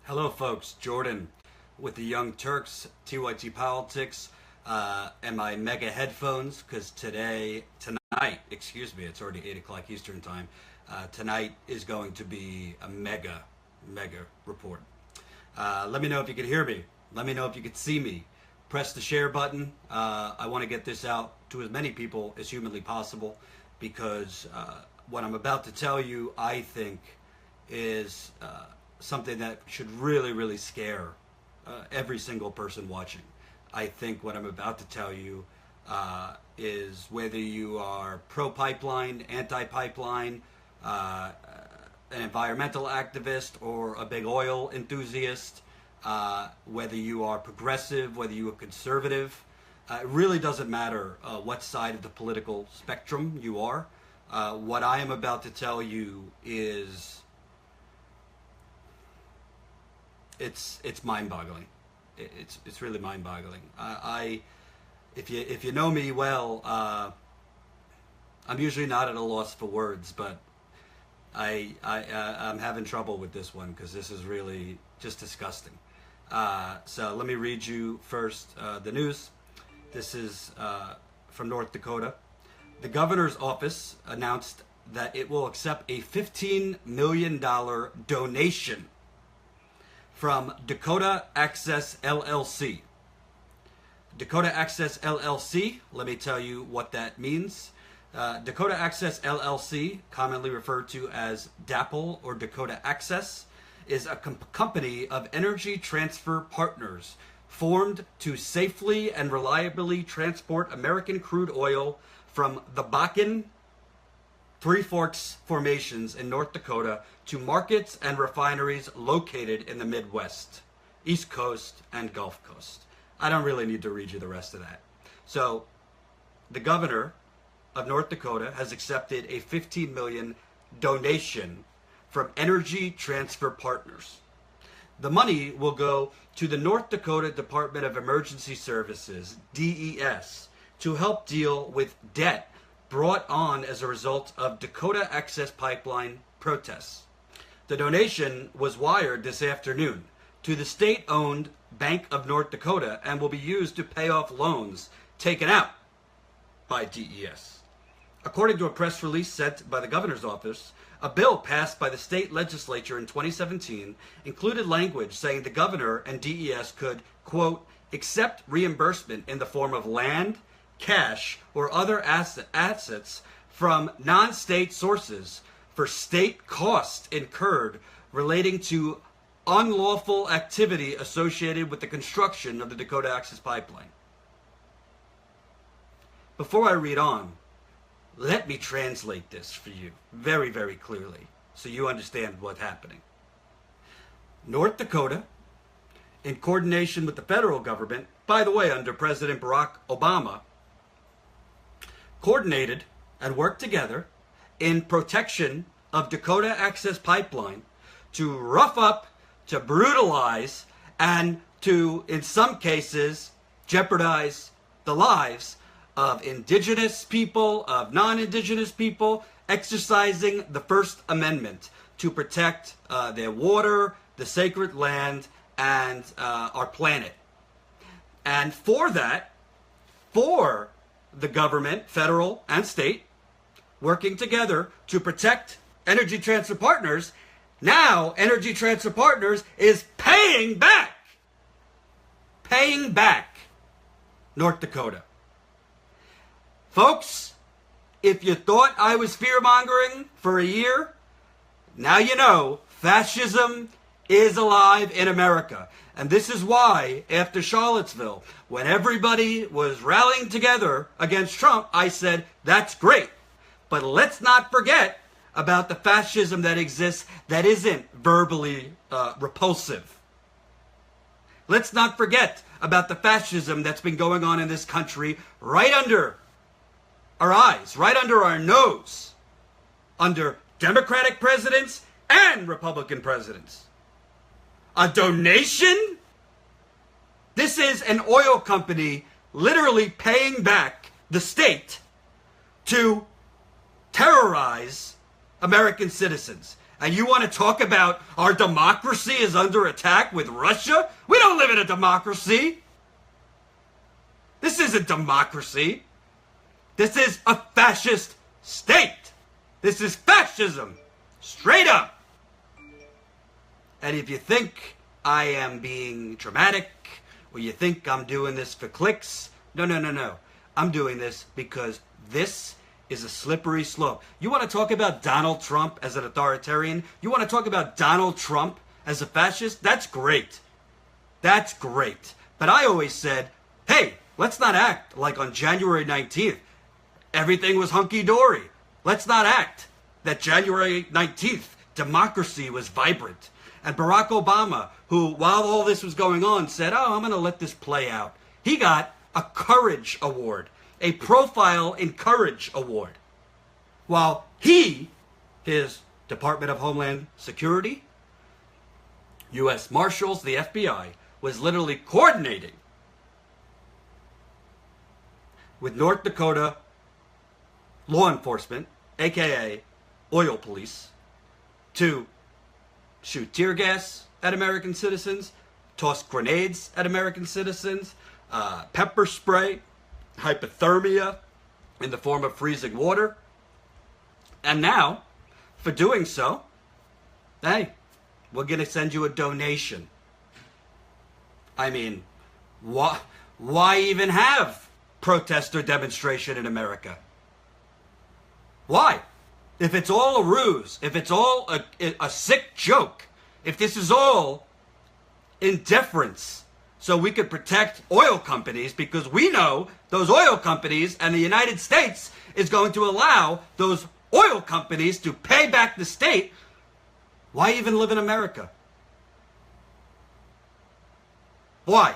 Hello, folks. Jordan with the Young Turks, TYT Politics, and my mega headphones, because tonight, it's already 8 o'clock Eastern Time. Tonight is going to be a mega report. Let me know if you can hear me. Let me know if you can see me. Press the share button. I want to get this out to as many people as humanly possible, because what I'm about to tell you, I think, is something that should really scare every single person watching. I think what I'm about to tell you is, whether you are pro-pipeline, anti-pipeline, an environmental activist, or a big oil enthusiast, whether you are progressive, whether you are conservative, it really doesn't matter what side of the political spectrum you are. What I am about to tell you is, it's mind-boggling. It's really mind-boggling. If you know me well, I'm usually not at a loss for words, but I'm having trouble with this one, because this is really just disgusting. So let me read you first the news. This is from North Dakota. The governor's office announced that it will accept a $15 million donation from Dakota Access LLC. Dakota Access LLC, let me tell you what that means. Dakota Access LLC, commonly referred to as DAPL or Dakota Access, is a company of energy transfer partners formed to safely and reliably transport American crude oil from the Bakken, Three Forks formations in North Dakota to markets and refineries located in the Midwest, East Coast, and Gulf Coast. I don't really need to read you the rest of that. So, the governor of North Dakota has accepted a $15 million donation from Energy Transfer Partners. The money will go to the North Dakota Department of Emergency Services, DES, to help deal with debt brought on as a result of Dakota Access Pipeline protests. The donation was wired this afternoon to the state-owned Bank of North Dakota and will be used to pay off loans taken out by DES. According to a press release sent by the governor's office, a bill passed by the state legislature in 2017 included language saying the governor and DES could, quote, accept reimbursement in the form of land, cash, or other assets from non-state sources for state costs incurred relating to unlawful activity associated with the construction of the Dakota Access Pipeline. Before I read on, let me translate this for you very clearly so you understand what's happening. North Dakota, in coordination with the federal government, by the way, under President Barack Obama, coordinated and worked together in protection of Dakota Access Pipeline to rough up, to brutalize, and to, in some cases, jeopardize the lives of indigenous people, of non-indigenous people, exercising the First Amendment to protect their water, the sacred land, and our planet. And for that, for the government, federal and state, working together to protect Energy Transfer Partners, now Energy Transfer Partners is paying back North Dakota. Folks, if you thought I was fear-mongering for a year, now you know fascism is alive in America. And this is why, after Charlottesville, when everybody was rallying together against Trump, I said, that's great. But let's not forget about the fascism that exists that isn't verbally repulsive. Let's not forget about the fascism that's been going on in this country right under our eyes, right under our nose, under Democratic presidents and Republican presidents. A donation? This is an oil company literally paying back the state to terrorize American citizens. And you want to talk about our democracy is under attack with Russia? We don't live in a democracy. This isn't democracy. This is a fascist state. This is fascism. Straight up. And if you think I am being dramatic, or you think I'm doing this for clicks, no. I'm doing this because this is a slippery slope. You want to talk about Donald Trump as an authoritarian? You want to talk about Donald Trump as a fascist? That's great. That's great. But I always said, hey, let's not act like on January 19th, everything was hunky-dory. Let's not act that January 19th, democracy was vibrant. And Barack Obama, who, while all this was going on, said, oh, I'm going to let this play out. He got a Courage Award, a Profile in Courage Award. While his Department of Homeland Security, U.S. Marshals, the FBI, was literally coordinating with North Dakota law enforcement, aka oil police, to shoot tear gas at American citizens, toss grenades at American citizens, pepper spray, hypothermia in the form of freezing water. And now, for doing so, hey, we're going to send you a donation. I mean, why even have protest or demonstration in America? Why? If it's all a ruse, if it's all a sick joke, if this is all indifference so we could protect oil companies, because we know those oil companies and the United States is going to allow those oil companies to pay back the state, why even live in America? Why?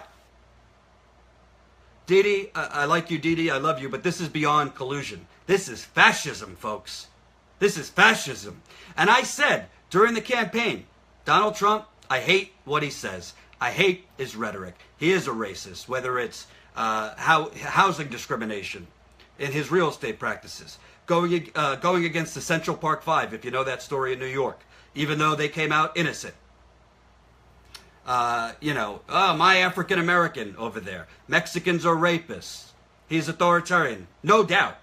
Didi, I like you, Didi, I love you, but this is beyond collusion. This is fascism, folks. This is fascism. And I said during the campaign, Donald Trump, I hate what he says. I hate his rhetoric. He is a racist, whether it's housing discrimination in his real estate practices, going against the Central Park Five, if you know that story in New York, even though they came out innocent. My African American over there. Mexicans are rapists. He's authoritarian, no doubt.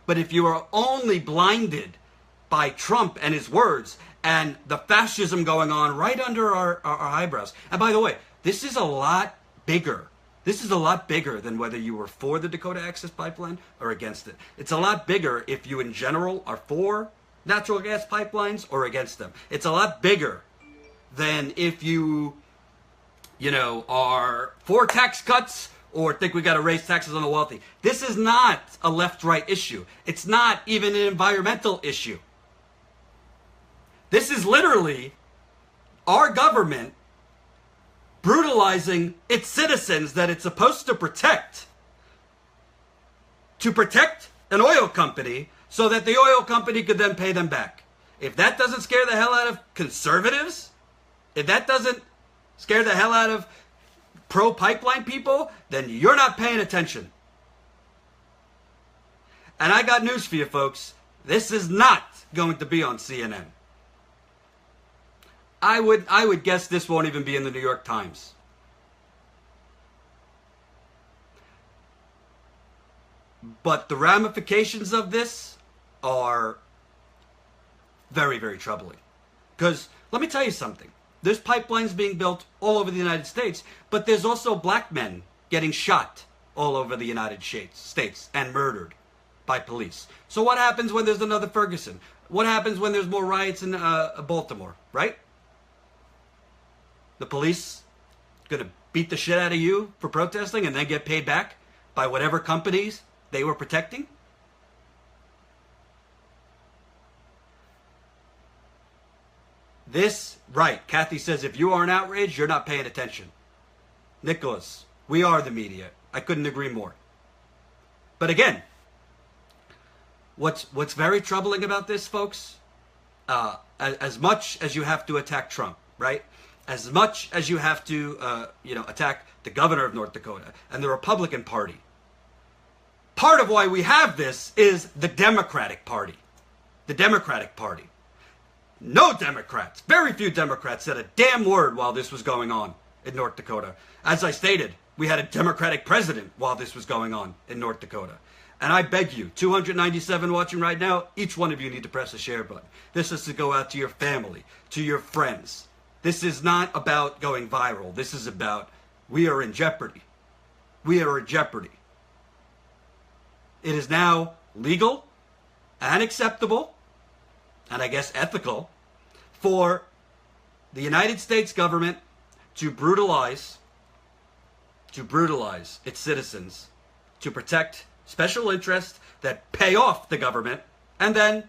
But if you are only blinded by Trump and his words and the fascism going on right under our eyebrows. And by the way, this is a lot bigger. This is a lot bigger than whether you were for the Dakota Access Pipeline or against it. It's a lot bigger if you in general are for natural gas pipelines or against them. It's a lot bigger than if you are for tax cuts or think we got to raise taxes on the wealthy. This is not a left-right issue. It's not even an environmental issue. This is literally our government brutalizing its citizens that it's supposed to protect an oil company so that the oil company could then pay them back. If that doesn't scare the hell out of conservatives, if that doesn't scare the hell out of pro-pipeline people, then you're not paying attention. And I got news for you, folks. This is not going to be on CNN. I would guess this won't even be in the New York Times. But the ramifications of this are very, very troubling. Because let me tell you something. There's pipelines being built all over the United States, but there's also black men getting shot all over the United States and murdered by police. So what happens when there's another Ferguson? What happens when there's more riots in Baltimore, right? The police going to beat the shit out of you for protesting and then get paid back by whatever companies they were protecting? This, right, Kathy says, if you aren't outraged, you're not paying attention. Nicholas, we are the media. I couldn't agree more. But again, what's very troubling about this, folks, as much as you have to attack Trump, right? As much as you have to, attack the governor of North Dakota and the Republican Party, part of why we have this is the Democratic Party. The Democratic Party. No Democrats, very few Democrats said a damn word while this was going on in North Dakota. As I stated, we had a Democratic president while this was going on in North Dakota. And I beg you, 297 watching right now, each one of you need to press the share button. This is to go out to your family, to your friends. This is not about going viral. This is about, we are in jeopardy. We are in jeopardy. It is now legal and acceptable, and I guess ethical, for the United States government to brutalize its citizens, to protect special interests that pay off the government and then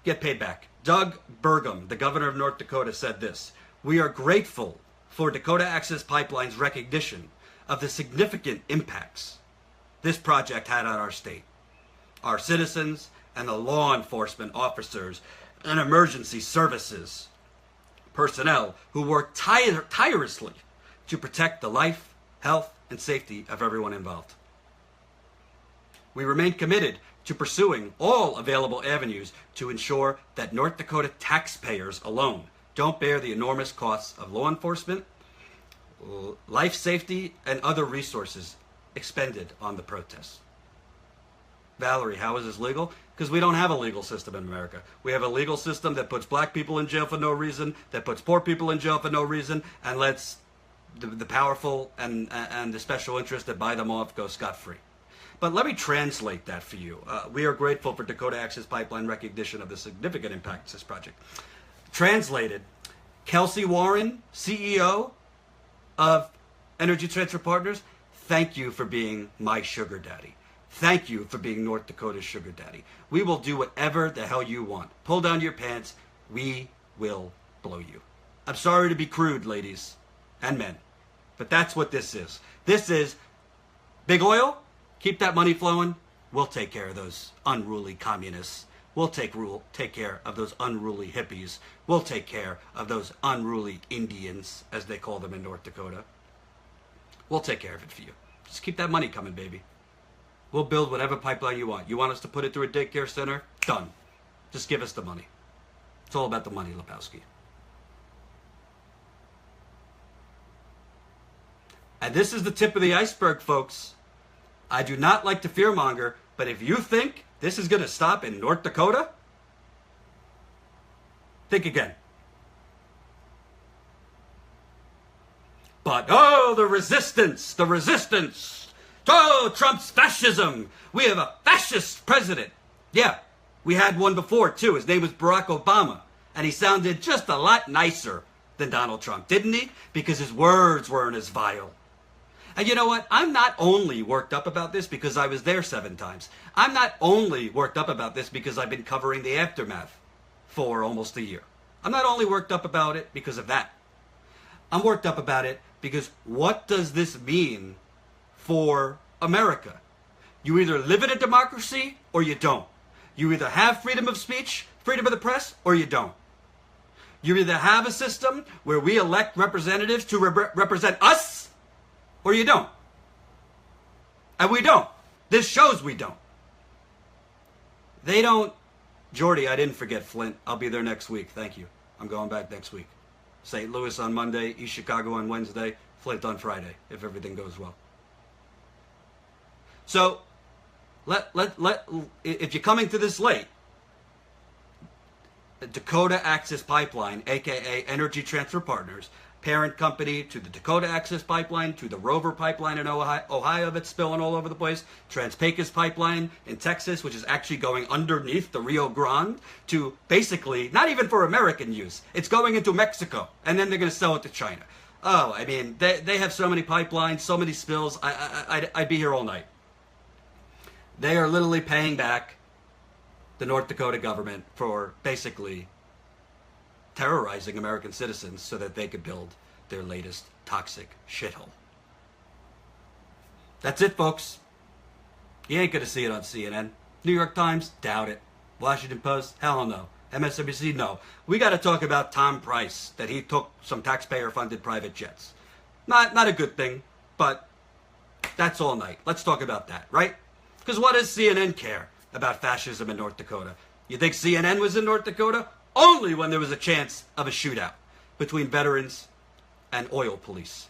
get paid back. Doug Burgum, the governor of North Dakota, said this: "We are grateful for Dakota Access Pipeline's recognition of the significant impacts this project had on our state, our citizens, and the law enforcement officers and emergency services personnel who work tirelessly to protect the life, health, and safety of everyone involved. We remain committed to pursuing all available avenues to ensure that North Dakota taxpayers alone don't bear the enormous costs of law enforcement, life safety, and other resources expended on the protests." Valerie, how is this legal? Because we don't have a legal system in America. We have a legal system that puts black people in jail for no reason, that puts poor people in jail for no reason, and lets the powerful and the special interests that buy them off go scot-free. But let me translate that for you. We are grateful for Dakota Access Pipeline recognition of the significant impacts of this project. Translated, Kelsey Warren, CEO of Energy Transfer Partners, thank you for being my sugar daddy. Thank you for being North Dakota's sugar daddy. We will do whatever the hell you want. Pull down your pants. We will blow you. I'm sorry to be crude, ladies and men, but that's what this is. This is big oil. Keep that money flowing. We'll take care of those unruly communists. We'll take care of those unruly hippies. We'll take care of those unruly Indians, as they call them in North Dakota. We'll take care of it for you. Just keep that money coming, baby. We'll build whatever pipeline you want. You want us to put it through a daycare center? Done. Just give us the money. It's all about the money, Lebowski. And this is the tip of the iceberg, folks. I do not like to fearmonger, but if you think this is going to stop in North Dakota, think again. But, oh, the resistance. Oh, Trump's fascism. We have a fascist president. Yeah, we had one before, too. His name was Barack Obama. And he sounded just a lot nicer than Donald Trump, didn't he? Because his words weren't as vile. And you know what? I'm not only worked up about this because I was there 7 times. I'm not only worked up about this because I've been covering the aftermath for almost a year. I'm not only worked up about it because of that. I'm worked up about it because what does this mean for America? You either live in a democracy or you don't. You either have freedom of speech, freedom of the press, or you don't. You either have a system where we elect representatives to represent us, or you don't. And we don't. This shows we don't. They don't. Jordy, I didn't forget Flint. I'll be there next week. Thank you. I'm going back next week. St. Louis on Monday, East Chicago on Wednesday, Flint on Friday, if everything goes well. So, if you're coming to this late, Dakota Access Pipeline, aka Energy Transfer Partners, parent company to the Dakota Access Pipeline, to the Rover Pipeline in Ohio that's spilling all over the place, Trans-Pecos Pipeline in Texas, which is actually going underneath the Rio Grande to basically, not even for American use, it's going into Mexico, and then they're going to sell it to China. Oh, I mean, they have so many pipelines, so many spills, I'd be here all night. They are literally paying back the North Dakota government for basically terrorizing American citizens so that they could build their latest toxic shithole. That's it, folks. You ain't gonna see it on CNN. New York Times? Doubt it. Washington Post? Hell no. MSNBC? No. We gotta talk about Tom Price, that he took some taxpayer-funded private jets. Not a good thing, but that's all night. Let's talk about that, right? Because what does CNN care about fascism in North Dakota? You think CNN was in North Dakota? only when there was a chance of a shootout between veterans and oil police.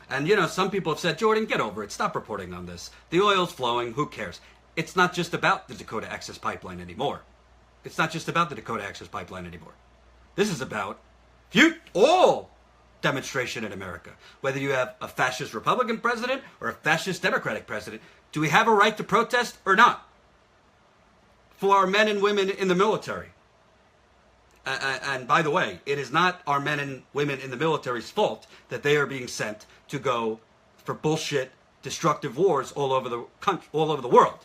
And, you know, some people have said, Jordan, get over it. Stop reporting on this. The oil's flowing. Who cares? It's not just about the Dakota Access Pipeline anymore. It's not just about the Dakota Access Pipeline anymore. This is about all demonstration in America. Whether you have a fascist Republican president or a fascist Democratic president, do we have a right to protest or not? For our men and women in the military. And by the way, it is not our men and women in the military's fault that they are being sent to go for bullshit, destructive wars all over the country, all over the world.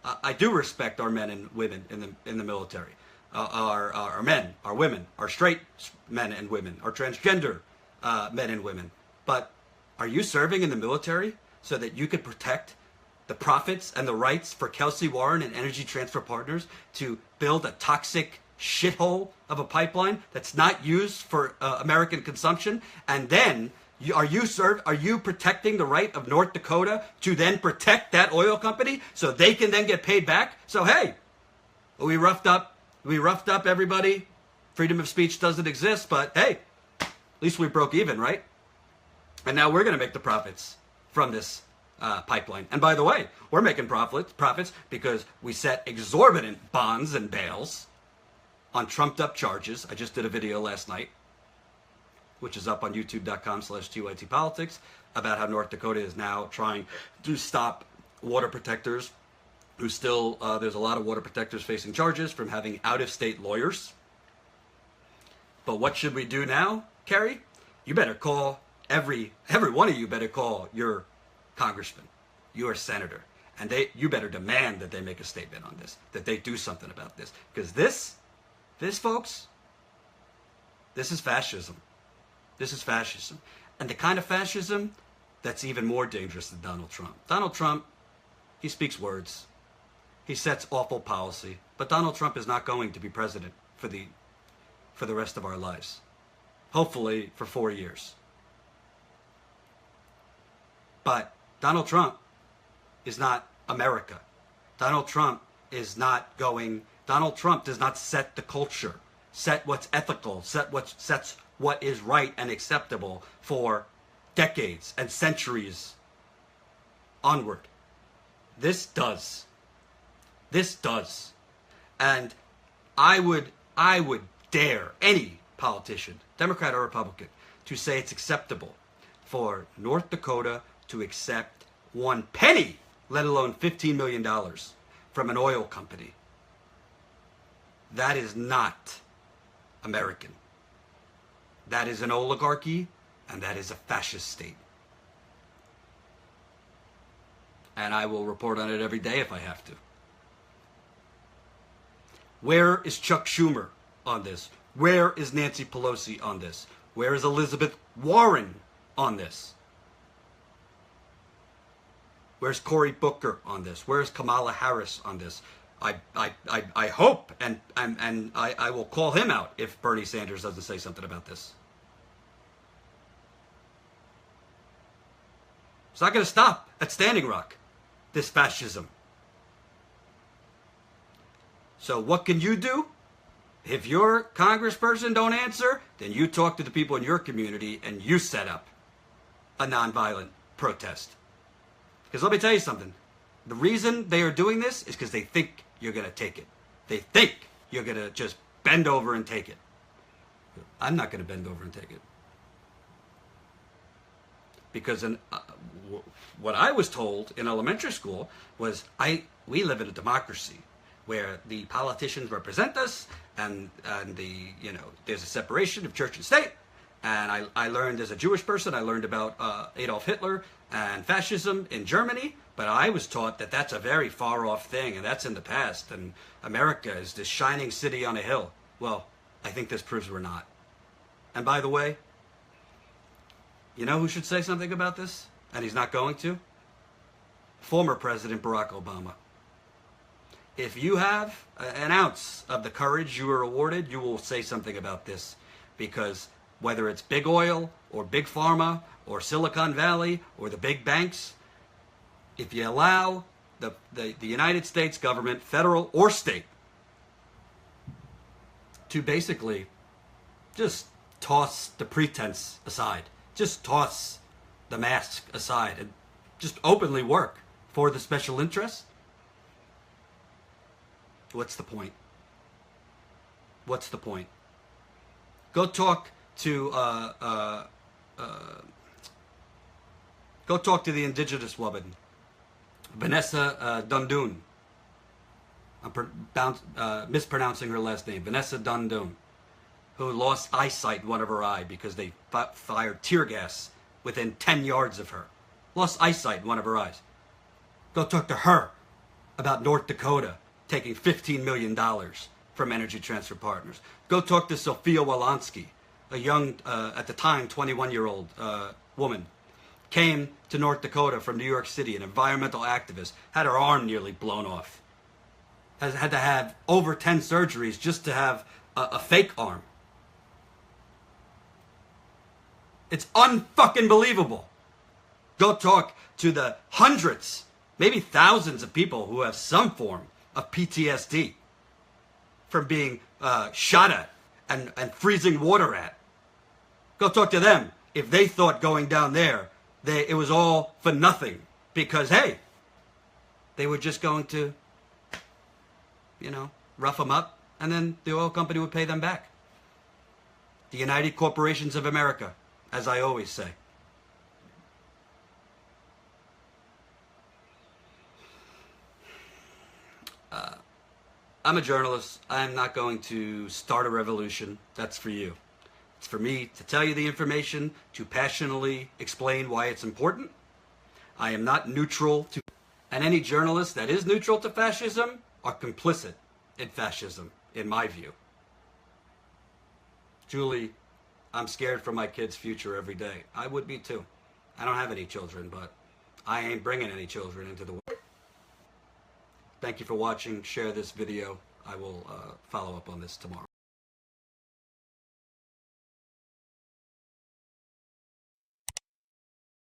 I do respect our men and women in the military, our men, our women, our straight men and women, our transgender men and women. But are you serving in the military so that you could protect the profits and the rights for Kelsey Warren and Energy Transfer Partners to build a toxic shithole of a pipeline that's not used for American consumption? And then are you protecting the right of North Dakota to then protect that oil company so they can then get paid back? So hey, we roughed up everybody. Freedom of speech doesn't exist, but hey, at least we broke even, right? And now we're going to make the profits from this pipeline. And by the way, we're making profits because we set exorbitant bonds and bails on trumped up charges. I just did a video last night, which is up on youtube.com/TYTpolitics, about how North Dakota is now trying to stop water protectors who still, there's a lot of water protectors facing charges from having out-of-state lawyers. But what should we do now, Kerry? You better call, every one of you better call your congressman, your senator, and you better demand that they make a statement on this, that they do something about this. Because this, folks, this is fascism. This is fascism. And the kind of fascism that's even more dangerous than Donald Trump. Donald Trump, he speaks words. He sets awful policy. But Donald Trump is not going to be president for the rest of our lives. Hopefully for 4 years. But Donald Trump is not America. Donald Trump does not set the culture, set what's ethical, sets what is right and acceptable for decades and centuries onward. This does. And I would dare any politician, Democrat or Republican, to say it's acceptable for North Dakota to accept 1 penny, let alone $15 million from an oil company. That is not American. That is an oligarchy, and that is a fascist state. And I will report on it every day if I have to. Where is Chuck Schumer on this? Where is Nancy Pelosi on this? Where is Elizabeth Warren on this? Where's Cory Booker on this? Where's Kamala Harris on this? I hope, and I will call him out if Bernie Sanders doesn't say something about this. It's not going to stop at Standing Rock, this fascism. So what can you do? If your congressperson don't answer, then you talk to the people in your community and you set up a nonviolent protest. Because let me tell you something. The reason they are doing this is because they think you're going to take it. They think you're going to just bend over and take it. I'm not going to bend over and take it. Because what I was told in elementary school was we live in a democracy where the politicians represent us and there's a separation of church and state. And I learned as a Jewish person, I learned about Adolf Hitler and fascism in Germany, but I was taught that that's a very far off thing and that's in the past and America is this shining city on a hill. Well, I think this proves we're not. And by the way, you know who should say something about this? And he's not going to? Former President Barack Obama. If you have an ounce of the courage you were awarded, you will say something about this. Because whether it's big oil or big pharma or Silicon Valley or the big banks, if you allow the United States government, federal or state, to basically just toss the pretense aside, just toss the mask aside, and just openly work for the special interests? What's the point? What's the point? Go talk to the indigenous woman, Vanessa Dundun. I'm mispronouncing her last name, Vanessa Dundun, who lost eyesight in one of her eye because they fired tear gas within 10 yards of her. Lost eyesight in one of her eyes. Go talk to her about North Dakota taking $15 million from Energy Transfer Partners. Go talk to Sophia Walansky, a young, at the time, 21-year-old woman. Came to North Dakota from New York City, an environmental activist, had her arm nearly blown off. Has had to have over 10 surgeries just to have a fake arm. It's unfucking believable. Go talk to the hundreds, maybe thousands of people who have some form of PTSD from being shot at and freezing water at. Go talk to them. If they thought going down there, it was all for nothing because, hey, they were just going to, rough them up, and then the oil company would pay them back. The United Corporations of America, as I always say. I'm a journalist. I'm not going to start a revolution. That's for you. It's for me to tell you the information, to passionately explain why it's important. I am not neutral to, and any journalist that is neutral to fascism are complicit in fascism, in my view. Julie, I'm scared for my kids' future every day. I would be too. I don't have any children, but I ain't bringing any children into the world. Thank you for watching. Share this video. I will follow up on this tomorrow.